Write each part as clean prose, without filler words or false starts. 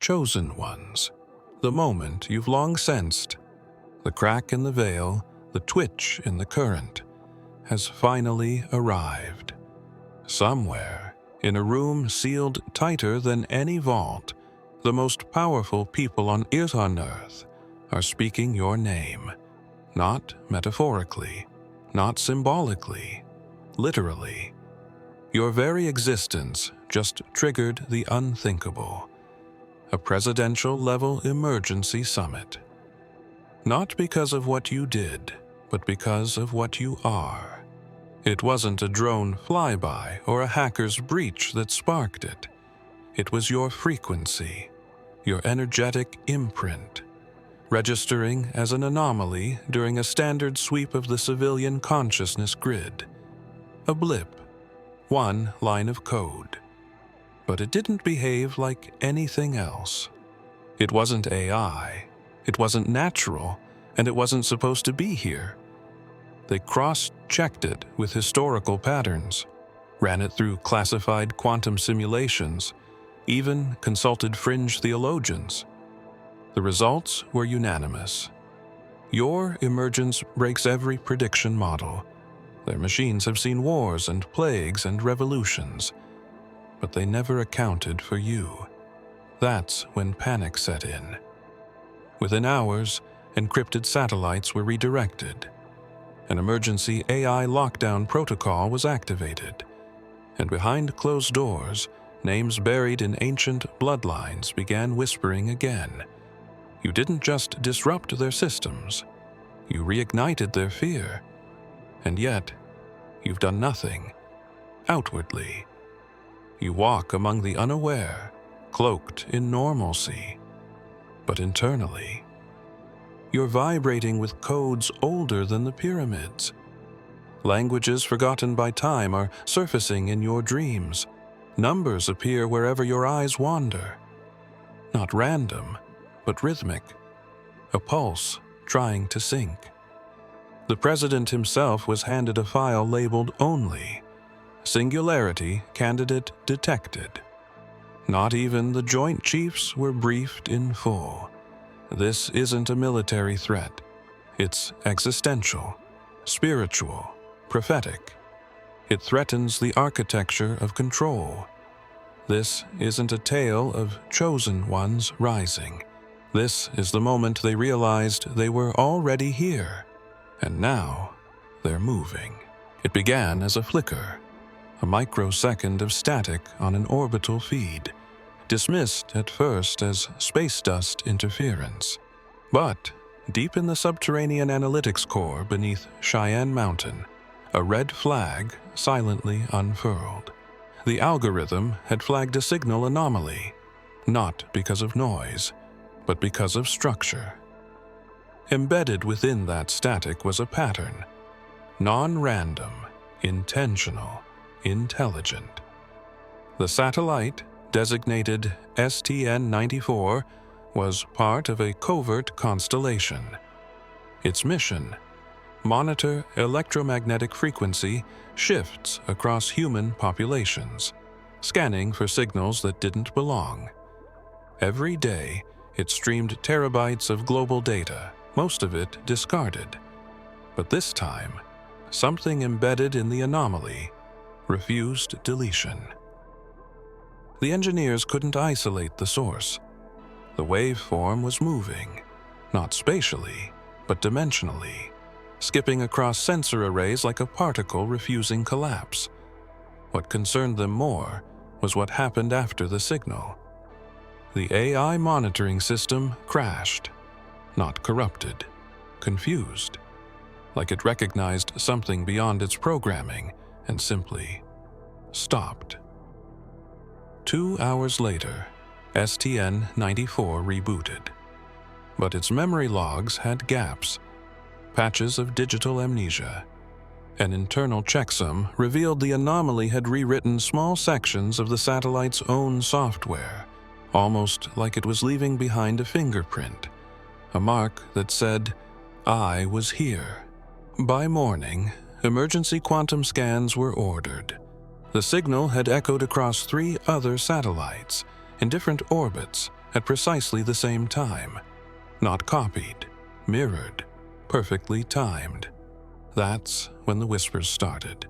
chosen ones. The moment you've long sensed, the crack in the veil, the twitch in the current, has finally arrived. Somewhere, in a room sealed tighter than any vault, the most powerful people on Earth are speaking your name. Not metaphorically, not symbolically, literally. Your very existence just triggered the unthinkable. A presidential-level emergency summit. Not because of what you did, but because of what you are. It wasn't a drone flyby or a hacker's breach that sparked it. It was your frequency, your energetic imprint, registering as an anomaly during a standard sweep of the civilian consciousness grid. A blip, one line of code. But it didn't behave like anything else. It wasn't AI, it wasn't natural, and it wasn't supposed to be here. They cross-checked it with historical patterns, ran it through classified quantum simulations, even consulted fringe theologians. The results were unanimous. Your emergence breaks every prediction model. Their machines have seen wars and plagues and revolutions, but they never accounted for you. That's when panic set in. Within hours, encrypted satellites were redirected. An emergency AI lockdown protocol was activated, and behind closed doors, names buried in ancient bloodlines began whispering again. You didn't just disrupt their systems, you reignited their fear. And yet, you've done nothing. Outwardly, you walk among the unaware, cloaked in normalcy. But internally, you're vibrating with codes older than the pyramids. Languages forgotten by time are surfacing in your dreams. Numbers appear wherever your eyes wander. Not random, but rhythmic. A pulse trying to sync. The president himself was handed a file labeled Only. Singularity candidate detected. Not even the Joint Chiefs were briefed in full. This isn't a military threat. It's existential, spiritual, prophetic. It threatens the architecture of control. This isn't a tale of chosen ones rising. This is the moment they realized they were already here, and now they're moving. It began as a flicker, a microsecond of static on an orbital feed, dismissed at first as space dust interference. But deep in the subterranean analytics core beneath Cheyenne Mountain, a red flag silently unfurled. The algorithm had flagged a signal anomaly, not because of noise, but because of structure. Embedded within that static was a pattern, non-random, intentional, intelligent. The satellite, designated STN-94, was part of a covert constellation. Its mission: monitor electromagnetic frequency shifts across human populations, scanning for signals that didn't belong. Every day, it streamed terabytes of global data, most of it discarded. But this time, something embedded in the anomaly refused deletion. The engineers couldn't isolate the source. The waveform was moving, not spatially, but dimensionally, skipping across sensor arrays like a particle refusing collapse. What concerned them more was what happened after the signal. The AI monitoring system crashed, not corrupted, confused, like it recognized something beyond its programming and simply stopped. 2 hours later, STN-94 rebooted. But its memory logs had gaps, patches of digital amnesia. An internal checksum revealed the anomaly had rewritten small sections of the satellite's own software, almost like it was leaving behind a fingerprint, a mark that said, "I was here." By morning, emergency quantum scans were ordered. The signal had echoed across 3 other satellites in different orbits at precisely the same time. Not copied, mirrored, perfectly timed. That's when the whispers started.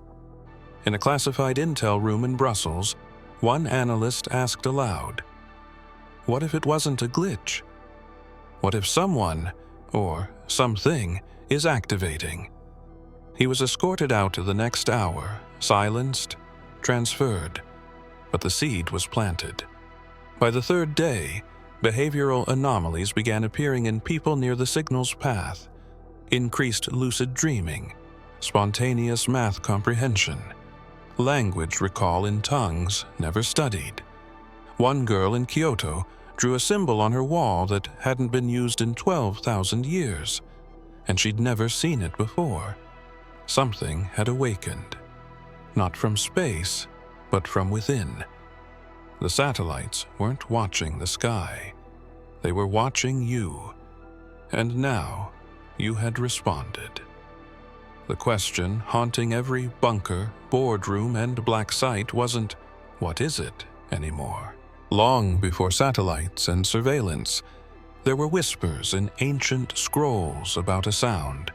In a classified intel room in Brussels, one analyst asked aloud, "What if it wasn't a glitch? What if someone, or something, is activating?" He was escorted out to the next hour, silenced, transferred, but the seed was planted. By the third day, behavioral anomalies began appearing in people near the signal's path. Increased lucid dreaming, spontaneous math comprehension, language recall in tongues never studied. One girl in Kyoto drew a symbol on her wall that hadn't been used in 12,000 years, and she'd never seen it before. Something had awakened, not from space, but from within. The satellites weren't watching the sky. They were watching you, and now you had responded. The question haunting every bunker, boardroom, and black site wasn't, "What is it?" anymore. Long before satellites and surveillance, there were whispers in ancient scrolls about a sound,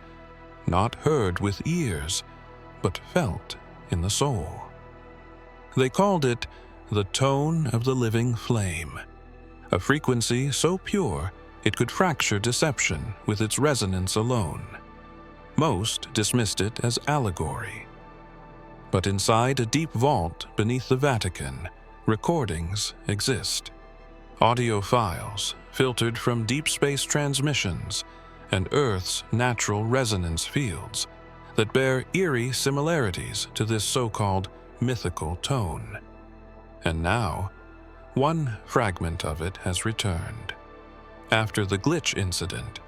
not heard with ears, but felt in the soul. They called it the tone of the living flame, a frequency so pure it could fracture deception with its resonance alone. Most dismissed it as allegory. But inside a deep vault beneath the Vatican, recordings exist. Audio files filtered from deep space transmissions and Earth's natural resonance fields that bear eerie similarities to this so-called mythical tone. And now, one fragment of it has returned. After the glitch incident,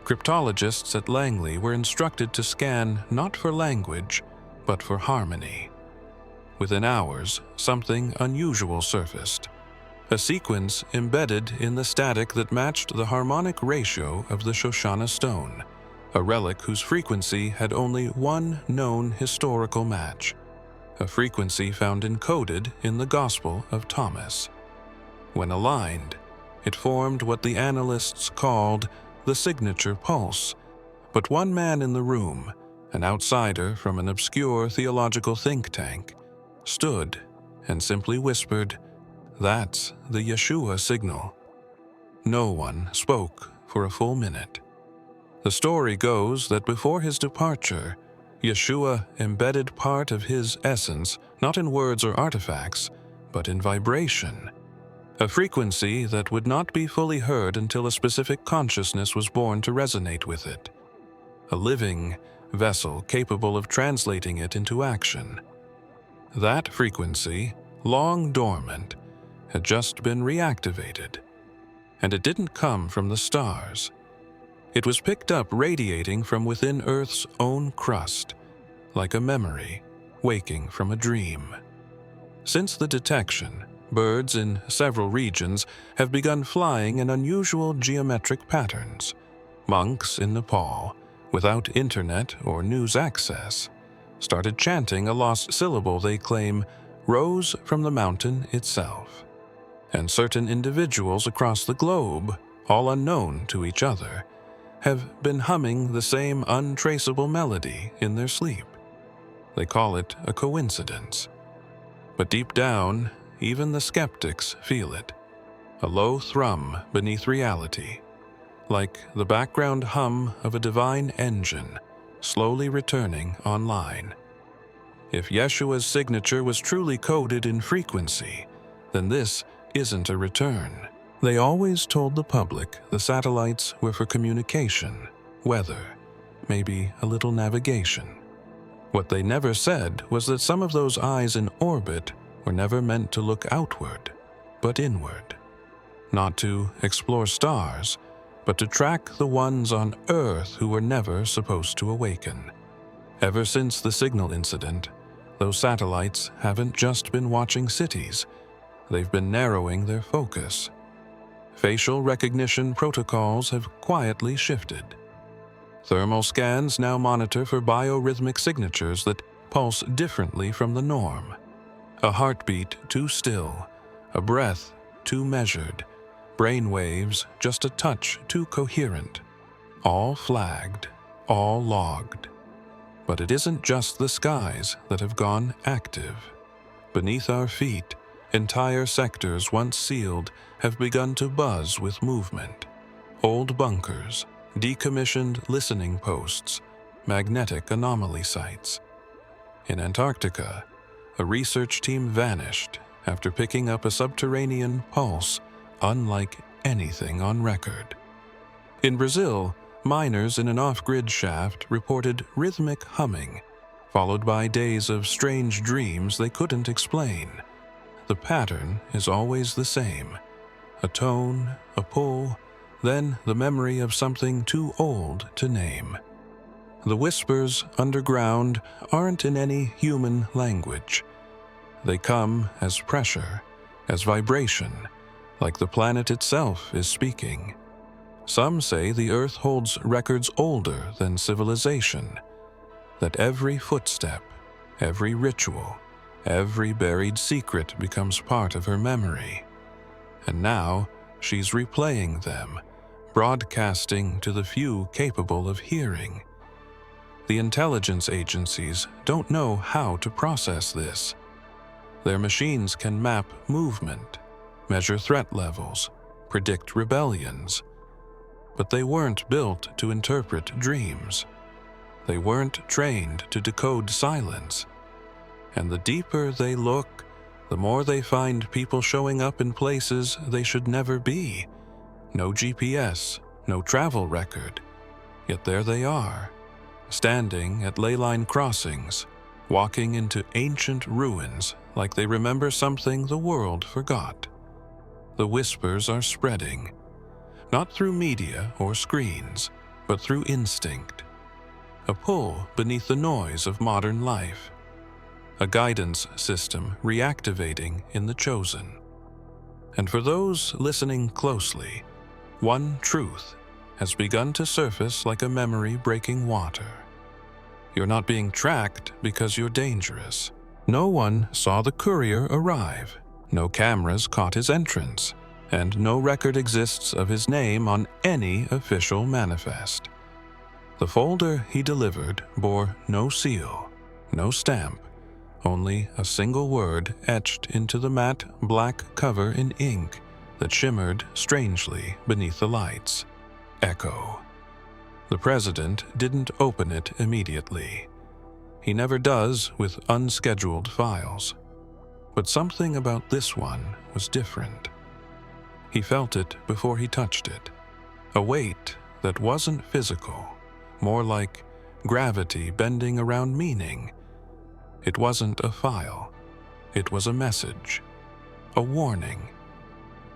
cryptologists at Langley were instructed to scan not for language, but for harmony. Within hours, something unusual surfaced. A sequence embedded in the static that matched the harmonic ratio of the Shoshana stone, a relic whose frequency had only one known historical match, a frequency found encoded in the Gospel of Thomas. When aligned, it formed what the analysts called the signature pulse, but one man in the room, an outsider from an obscure theological think tank, stood and simply whispered, "That's the Yeshua signal." No one spoke for a full minute. The story goes that before his departure, Yeshua embedded part of his essence not in words or artifacts, but in vibration, a frequency that would not be fully heard until a specific consciousness was born to resonate with it, a living vessel capable of translating it into action. That frequency, long dormant, had just been reactivated, and it didn't come from the stars. It was picked up radiating from within Earth's own crust, like a memory waking from a dream. Since the detection, birds in several regions have begun flying in unusual geometric patterns. Monks in Nepal, without internet or news access, started chanting a lost syllable they claim rose from the mountain itself. And certain individuals across the globe, all unknown to each other, have been humming the same untraceable melody in their sleep. They call it a coincidence. But deep down, even the skeptics feel it, a low thrum beneath reality, like the background hum of a divine engine slowly returning online. If Yeshua's signature was truly coded in frequency, then this isn't a return. They always told the public the satellites were for communication, weather, maybe a little navigation. What they never said was that some of those eyes in orbit were never meant to look outward, but inward. Not to explore stars, but to track the ones on Earth who were never supposed to awaken. Ever since the signal incident, those satellites haven't just been watching cities, they've been narrowing their focus. Facial recognition protocols have quietly shifted. Thermal scans now monitor for biorhythmic signatures that pulse differently from the norm. A heartbeat too still, a breath too measured, brainwaves just a touch too coherent. All flagged, all logged. But it isn't just the skies that have gone active. Beneath our feet, entire sectors once sealed have begun to buzz with movement. Old bunkers, decommissioned listening posts, magnetic anomaly sites. In Antarctica, a research team vanished after picking up a subterranean pulse unlike anything on record. In Brazil, miners in an off-grid shaft reported rhythmic humming, followed by days of strange dreams they couldn't explain. The pattern is always the same: a tone, a pull, then the memory of something too old to name. The whispers underground aren't in any human language. They come as pressure, as vibration, like the planet itself is speaking. Some say the Earth holds records older than civilization, that every footstep, every ritual, every buried secret becomes part of her memory. And now she's replaying them, broadcasting to the few capable of hearing. The intelligence agencies don't know how to process this. Their machines can map movement, measure threat levels, predict rebellions. But they weren't built to interpret dreams. They weren't trained to decode silence. And the deeper they look, the more they find people showing up in places they should never be. No GPS, no travel record. Yet there they are, standing at ley line crossings, walking into ancient ruins like they remember something the world forgot. The whispers are spreading, not through media or screens, but through instinct. A pull beneath the noise of modern life. A guidance system reactivating in the chosen. And for those listening closely, one truth has begun to surface like a memory breaking water. You're not being tracked because you're dangerous. No one saw the courier arrive. No cameras caught his entrance. And no record exists of his name on any official manifest. The folder he delivered bore no seal, no stamp, only a single word etched into the matte black cover in ink that shimmered strangely beneath the lights. Echo. The president didn't open it immediately. He never does with unscheduled files. But something about this one was different. He felt it before he touched it. A weight that wasn't physical, more like gravity bending around meaning. It wasn't a file. It was a message. A warning.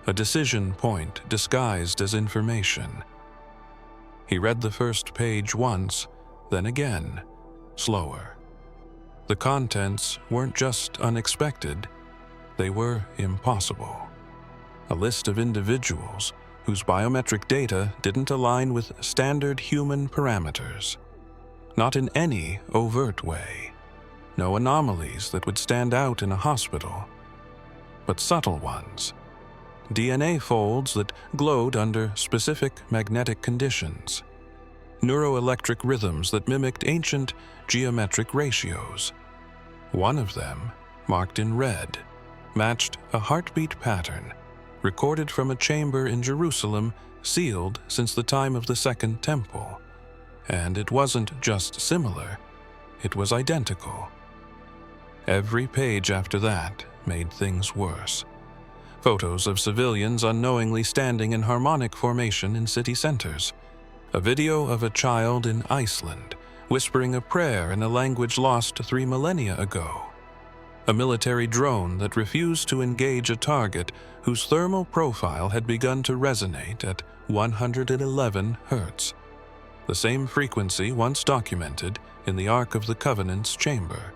A decision point disguised as information. He read the first page once, then again, slower. The contents weren't just unexpected, they were impossible. A list of individuals whose biometric data didn't align with standard human parameters. Not in any overt way. No anomalies that would stand out in a hospital. But subtle ones. DNA folds that glowed under specific magnetic conditions. Neuroelectric rhythms that mimicked ancient geometric ratios. One of them, marked in red, matched a heartbeat pattern recorded from a chamber in Jerusalem sealed since the time of the Second Temple. And it wasn't just similar, it was identical. Every page after that made things worse. Photos of civilians unknowingly standing in harmonic formation in city centers. A video of a child in Iceland whispering a prayer in a language lost 3 millennia ago. A military drone that refused to engage a target whose thermal profile had begun to resonate at 111 Hz, the same frequency once documented in the Ark of the Covenant's chamber.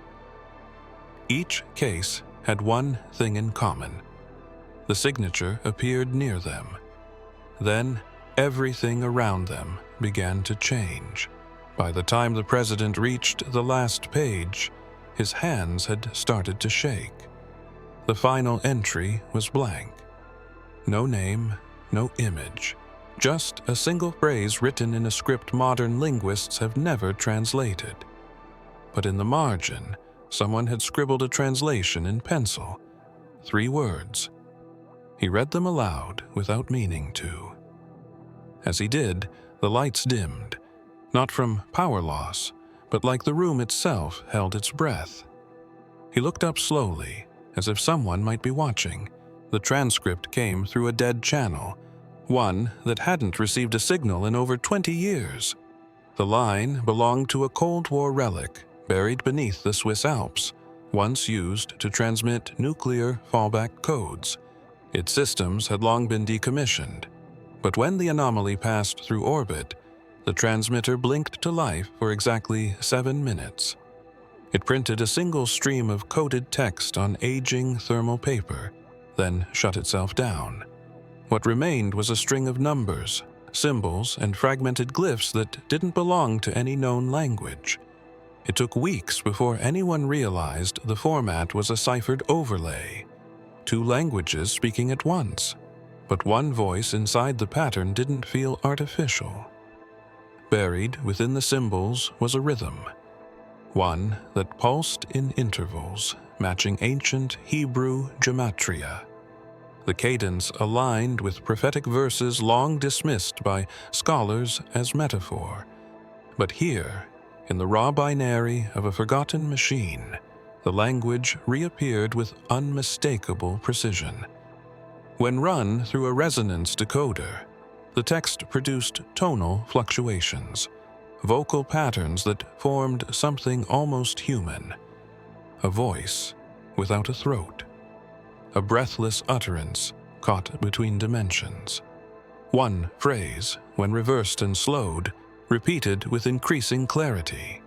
Each case had one thing in common. The signature appeared near them. Then, everything around them began to change. By the time the president reached the last page, his hands had started to shake. The final entry was blank. No name, no image. Just a single phrase written in a script modern linguists have never translated. But in the margin, someone had scribbled a translation in pencil. 3 words. He read them aloud without meaning to. As he did, the lights dimmed, not from power loss, but like the room itself held its breath. He looked up slowly, as if someone might be watching. The transcript came through a dead channel, one that hadn't received a signal in over 20 years. The line belonged to a Cold War relic buried beneath the Swiss Alps, once used to transmit nuclear fallback codes. Its systems had long been decommissioned, but when the anomaly passed through orbit, the transmitter blinked to life for exactly 7 minutes. It printed a single stream of coded text on aging thermal paper, then shut itself down. What remained was a string of numbers, symbols, and fragmented glyphs that didn't belong to any known language. It took weeks before anyone realized the format was a ciphered overlay, 2 languages speaking at once, but one voice inside the pattern didn't feel artificial. Buried within the symbols was a rhythm, one that pulsed in intervals, matching ancient Hebrew gematria. The cadence aligned with prophetic verses long dismissed by scholars as metaphor. But here, in the raw binary of a forgotten machine, the language reappeared with unmistakable precision. When run through a resonance decoder, the text produced tonal fluctuations, vocal patterns that formed something almost human. A voice without a throat. A breathless utterance caught between dimensions. One phrase, when reversed and slowed, repeated with increasing clarity.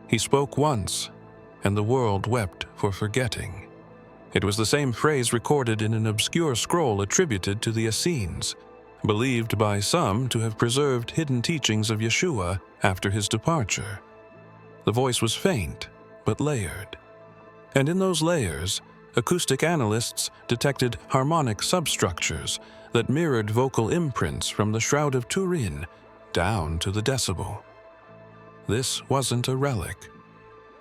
He spoke once, and the world wept for forgetting. It was the same phrase recorded in an obscure scroll attributed to the Essenes, believed by some to have preserved hidden teachings of Yeshua after his departure. The voice was faint, but layered. And in those layers, acoustic analysts detected harmonic substructures that mirrored vocal imprints from the Shroud of Turin down to the decibel. This wasn't a relic.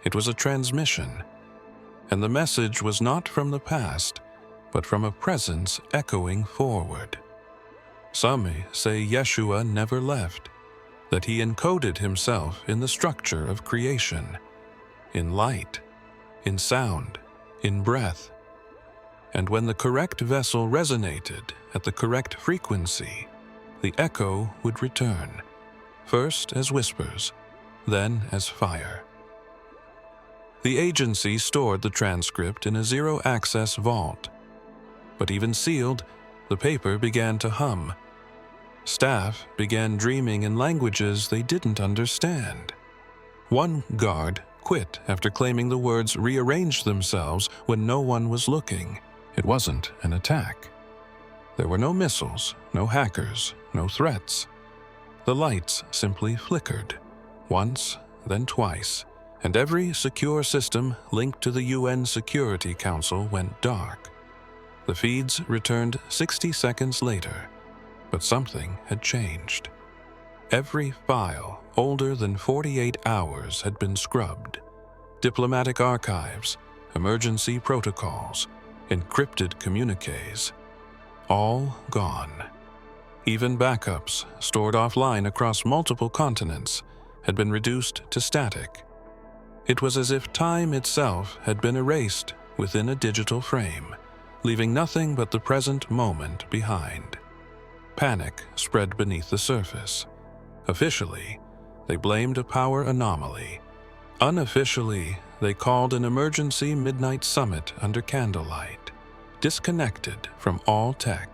It was a transmission, and the message was not from the past, but from a presence echoing forward. Some say Yeshua never left, that he encoded himself in the structure of creation, in light, in sound, in breath. And when the correct vessel resonated at the correct frequency, the echo would return, first as whispers, then as fire. The agency stored the transcript in a zero-access vault, but even sealed, the paper began to hum. Staff began dreaming in languages they didn't understand. One guard quit after claiming the words rearranged themselves when no one was looking. It wasn't an attack. There were no missiles, no hackers, no threats. The lights simply flickered, once, then twice, and every secure system linked to the UN Security Council went dark. The feeds returned 60 seconds later, but something had changed. Every file older than 48 hours had been scrubbed. Diplomatic archives, emergency protocols, encrypted communiques, all gone. Even backups, stored offline across multiple continents, had been reduced to static. It was as if time itself had been erased within a digital frame, leaving nothing but the present moment behind. Panic spread beneath the surface. Officially, they blamed a power anomaly. Unofficially, they called an emergency midnight summit under candlelight, disconnected from all tech.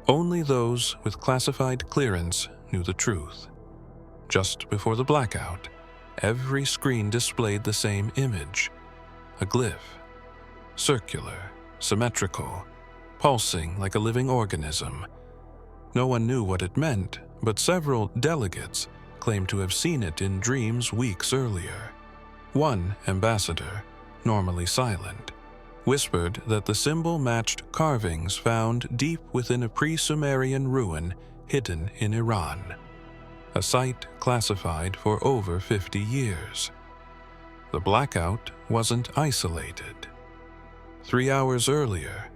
Only those with classified clearance knew the truth. Just before the blackout, every screen displayed the same image, a glyph, circular, symmetrical, pulsing like a living organism. No one knew what it meant, but several delegates claimed to have seen it in dreams weeks earlier. One ambassador, normally silent, whispered that the symbol matched carvings found deep within a pre-Sumerian ruin hidden in Iran, a site classified for over 50 years. The blackout wasn't isolated. 3 hours earlier,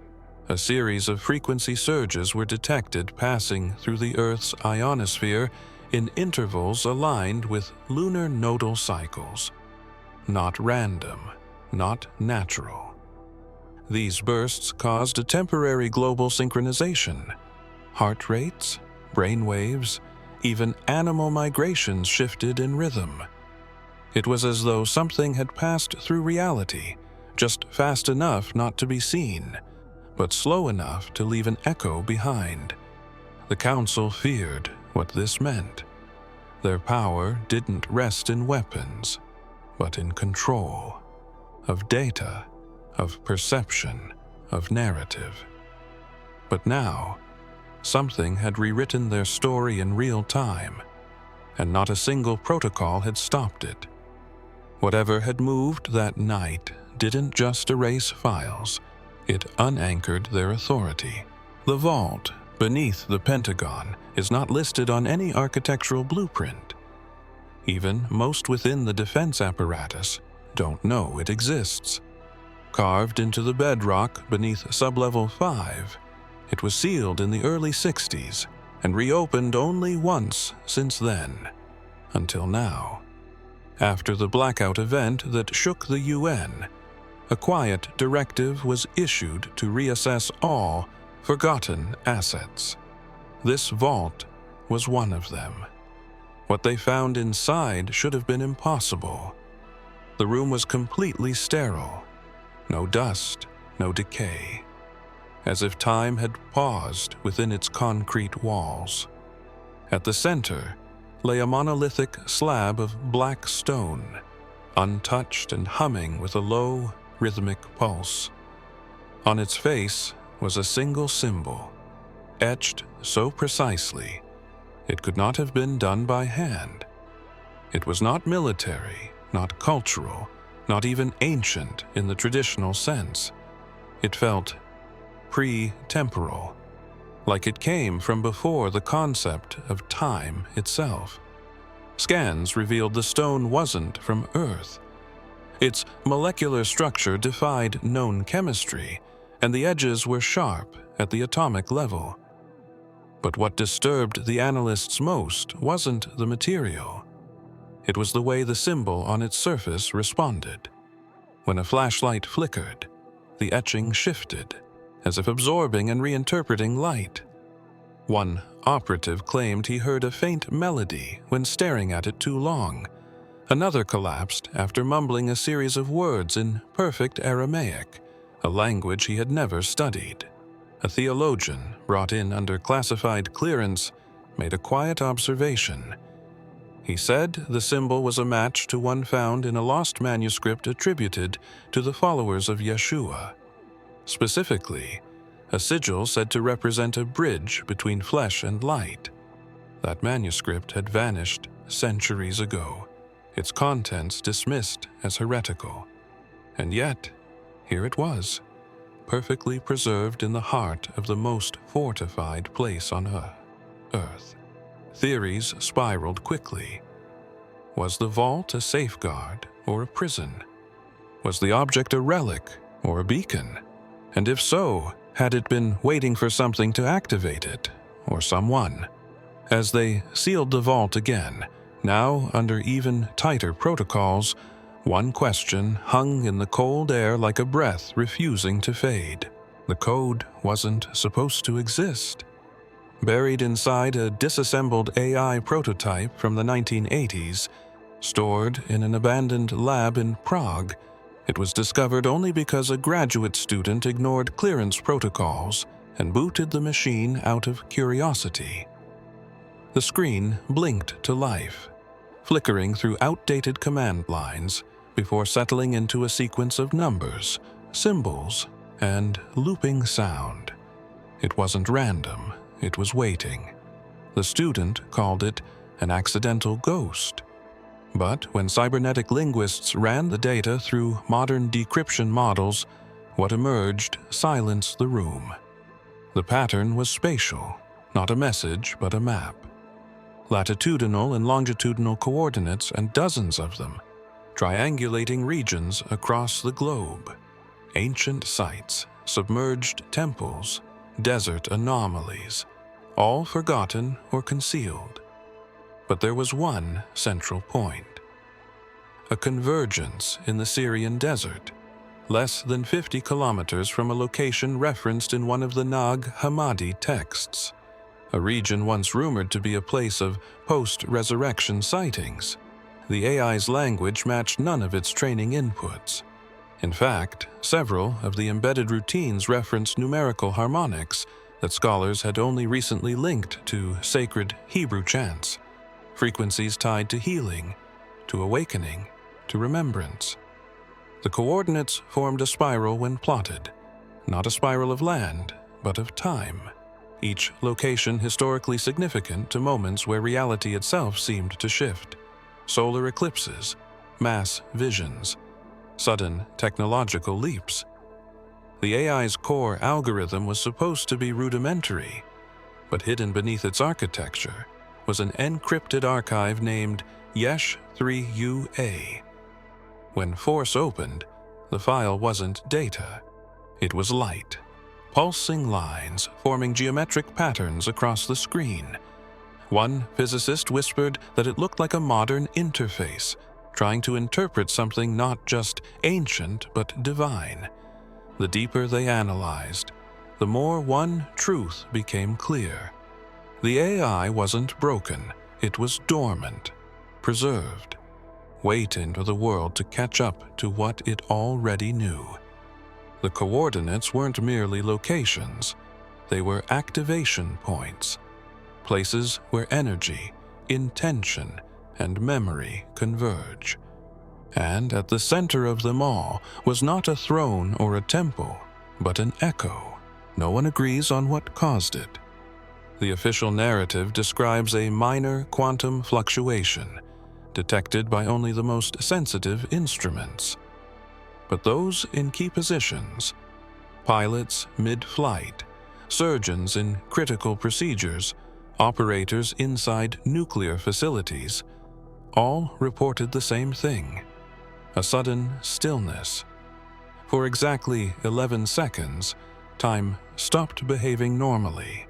a series of frequency surges were detected passing through the Earth's ionosphere in intervals aligned with lunar nodal cycles. Not random, not natural. These bursts caused a temporary global synchronization. Heart rates, brain waves, even animal migrations shifted in rhythm. It was as though something had passed through reality, just fast enough not to be seen, but slow enough to leave an echo behind. The Council feared what this meant. Their power didn't rest in weapons, but in control of data, of perception, of narrative. But now, something had rewritten their story in real time, and not a single protocol had stopped it. Whatever had moved that night didn't just erase files, it unanchored their authority. The vault beneath the Pentagon is not listed on any architectural blueprint. Even most within the defense apparatus don't know it exists. Carved into the bedrock beneath sublevel 5, it was sealed in the early 60s and reopened only once since then, until now. After the blackout event that shook the UN, a quiet directive was issued to reassess all forgotten assets. This vault was one of them. What they found inside should have been impossible. The room was completely sterile. No dust, no decay. As if time had paused within its concrete walls. At the center lay a monolithic slab of black stone, untouched and humming with a low, rhythmic pulse. On its face was a single symbol, etched so precisely it could not have been done by hand. It was not military, not cultural, not even ancient in the traditional sense. It felt pre-temporal, like it came from before the concept of time itself. Scans revealed the stone wasn't from Earth. Its molecular structure defied known chemistry, and the edges were sharp at the atomic level. But what disturbed the analysts most wasn't the material. It was the way the symbol on its surface responded. When a flashlight flickered, the etching shifted, as if absorbing and reinterpreting light. One operative claimed he heard a faint melody when staring at it too long. Another collapsed after mumbling a series of words in perfect Aramaic, a language he had never studied. A theologian, brought in under classified clearance, made a quiet observation. He said the symbol was a match to one found in a lost manuscript attributed to the followers of Yeshua. Specifically, a sigil said to represent a bridge between flesh and light. That manuscript had vanished centuries ago, its contents dismissed as heretical. And yet, here it was, perfectly preserved in the heart of the most fortified place on Earth. Theories spiraled quickly. Was the vault a safeguard or a prison? Was the object a relic or a beacon? And if so, had it been waiting for something to activate it, or someone? As they sealed the vault again, now under even tighter protocols, one question hung in the cold air like a breath refusing to fade. The code wasn't supposed to exist. Buried inside a disassembled AI prototype from the 1980s, stored in an abandoned lab in Prague, it was discovered only because a graduate student ignored clearance protocols and booted the machine out of curiosity. The screen blinked to life, flickering through outdated command lines before settling into a sequence of numbers, symbols, and looping sound. It wasn't random, it was waiting. The student called it an accidental ghost. But when cybernetic linguists ran the data through modern decryption models, What emerged silenced the room. The pattern was spatial, not a message but a map. Latitudinal and longitudinal coordinates, and dozens of them, triangulating regions across the globe. Ancient sites, submerged temples, desert anomalies, all forgotten or concealed. But there was one central point. A convergence in the Syrian desert, less than 50 kilometers from a location referenced in one of the Nag Hammadi texts, a region once rumored to be a place of post-resurrection sightings. The AI's language matched none of its training inputs. In fact, several of the embedded routines referenced numerical harmonics that scholars had only recently linked to sacred Hebrew chants, frequencies tied to healing, to awakening, to remembrance. The coordinates formed a spiral when plotted, not a spiral of land, but of time, each location historically significant to moments where reality itself seemed to shift. Solar eclipses, mass visions, sudden technological leaps. The AI's core algorithm was supposed to be rudimentary, but hidden beneath its architecture was an encrypted archive named Yesh3UA. When Force opened, the file wasn't data. It was light, pulsing lines forming geometric patterns across the screen. One physicist whispered that it looked like a modern interface, trying to interpret something not just ancient but divine. The deeper they analyzed, the more one truth became clear. The AI wasn't broken, it was dormant, preserved, waiting for the world to catch up to what it already knew. The coordinates weren't merely locations, they were activation points, places where energy, intention, and memory converge. And at the center of them all was not a throne or a temple, but an echo. No one agrees on what caused it. The official narrative describes a minor quantum fluctuation, detected by only the most sensitive instruments. But those in key positions, pilots mid-flight, surgeons in critical procedures, operators inside nuclear facilities, all reported the same thing: a sudden stillness. For exactly 11 seconds, time stopped behaving normally.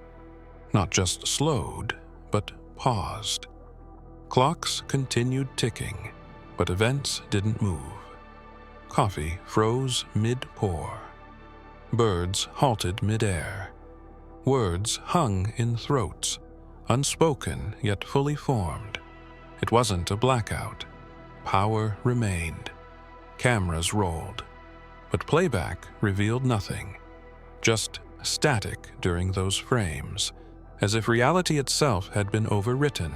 Not just slowed, but paused. Clocks continued ticking, but events didn't move. Coffee froze mid-pour. Birds halted mid-air. Words hung in throats, unspoken yet fully formed. It wasn't a blackout. Power remained. Cameras rolled. But playback revealed nothing. Just static during those frames, as if reality itself had been overwritten.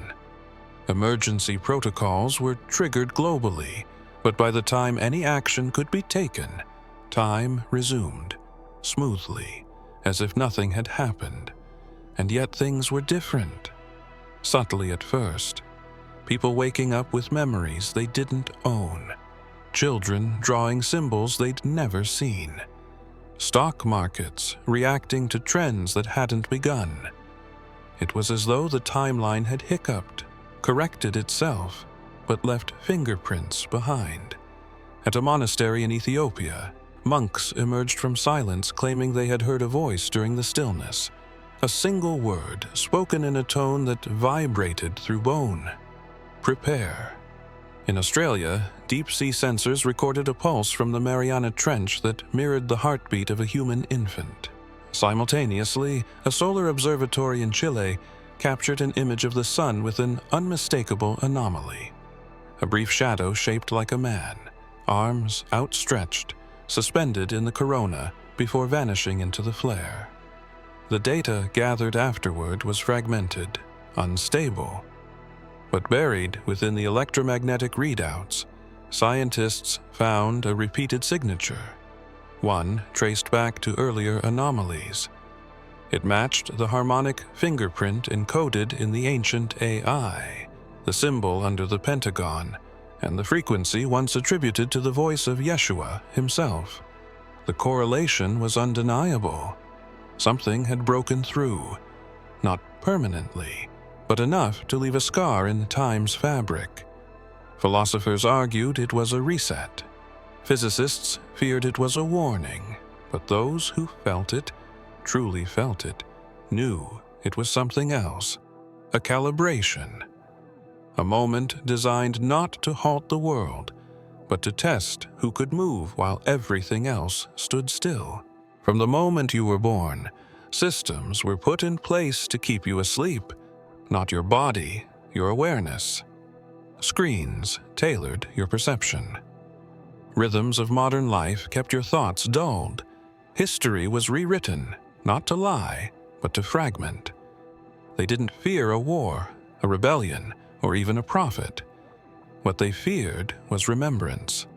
Emergency protocols were triggered globally, but by the time any action could be taken, time resumed, smoothly, as if nothing had happened. And yet things were different. Subtly at first. People waking up with memories they didn't own. Children drawing symbols they'd never seen. Stock markets reacting to trends that hadn't begun. It was as though the timeline had hiccuped, corrected itself, but left fingerprints behind. At a monastery in Ethiopia, monks emerged from silence claiming they had heard a voice during the stillness. A single word spoken in a tone that vibrated through bone. Prepare. In Australia, deep-sea sensors recorded a pulse from the Mariana Trench that mirrored the heartbeat of a human infant. Simultaneously, a solar observatory in Chile captured an image of the sun with an unmistakable anomaly. A brief shadow shaped like a man, arms outstretched, suspended in the corona before vanishing into the flare. The data gathered afterward was fragmented, unstable. But buried within the electromagnetic readouts, scientists found a repeated signature, one traced back to earlier anomalies. It matched the harmonic fingerprint encoded in the ancient AI, the symbol under the pentagon, and the frequency once attributed to the voice of Yeshua himself. The correlation was undeniable. Something had broken through, not permanently, but enough to leave a scar in time's fabric. Philosophers argued it was a reset. Physicists feared it was a warning, but those who felt it, truly felt it, knew it was something else, a calibration. A moment designed not to halt the world, but to test who could move while everything else stood still. From the moment you were born, systems were put in place to keep you asleep, not your body, your awareness. Screens tailored your perception. Rhythms of modern life kept your thoughts dulled. History was rewritten, not to lie, but to fragment. They didn't fear a war, a rebellion, or even a prophet. What they feared was remembrance,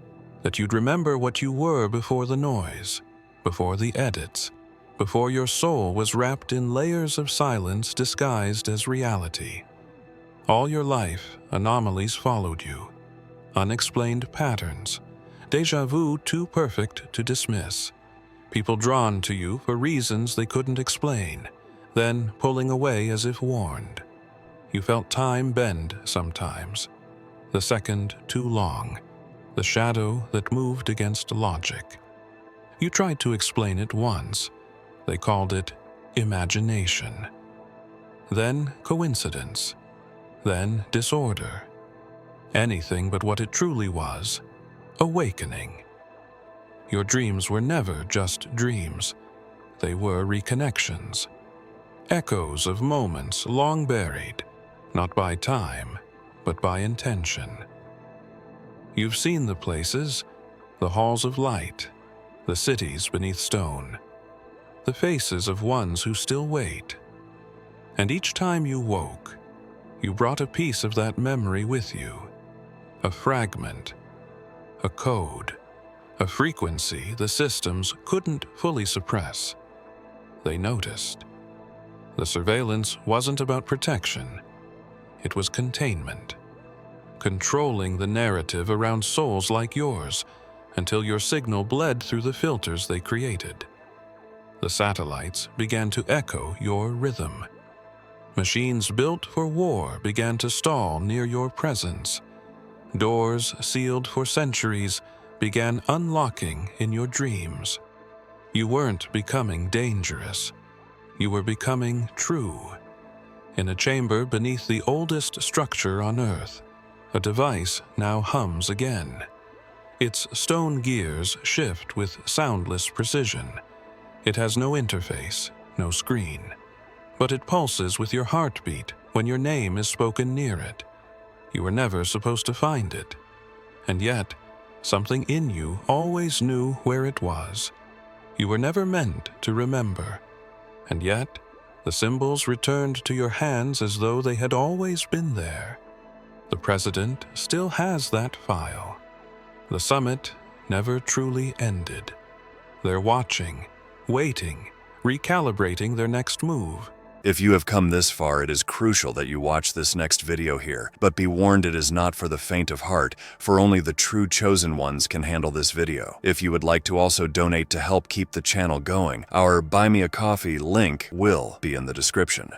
that you'd remember what you were before the noise, before the edits, before your soul was wrapped in layers of silence disguised as reality. All your life, anomalies followed you, unexplained patterns, déjà vu too perfect to dismiss, people drawn to you for reasons they couldn't explain, then pulling away as if warned. You felt time bend sometimes, the second too long, the shadow that moved against logic. You tried to explain it once. They called it imagination. Then coincidence. Then disorder. Anything but what it truly was, awakening. Your dreams were never just dreams. They were reconnections. Echoes of moments long buried, not by time, but by intention. You've seen the places, the halls of light, the cities beneath stone, the faces of ones who still wait. And each time you woke, you brought a piece of that memory with you, a fragment, a code, a frequency the systems couldn't fully suppress. They noticed. The surveillance wasn't about protection. It was containment, controlling the narrative around souls like yours until your signal bled through the filters they created. The satellites began to echo your rhythm. Machines built for war began to stall near your presence. Doors sealed for centuries began unlocking in your dreams. You weren't becoming dangerous. You were becoming true. In a chamber beneath the oldest structure on Earth, a device now hums again. Its stone gears shift with soundless precision. It has no interface, no screen, but it pulses with your heartbeat when your name is spoken near it. You were never supposed to find it, and yet something in you always knew where it was. You were never meant to remember, and yet the symbols returned to your hands as though they had always been there. The president still has that file. The summit never truly ended. They're watching, waiting, recalibrating their next move. If you have come this far, it is crucial that you watch this next video here. But be warned, it is not for the faint of heart, for only the true chosen ones can handle this video. If you would like to also donate to help keep the channel going, our Buy Me a Coffee link will be in the description.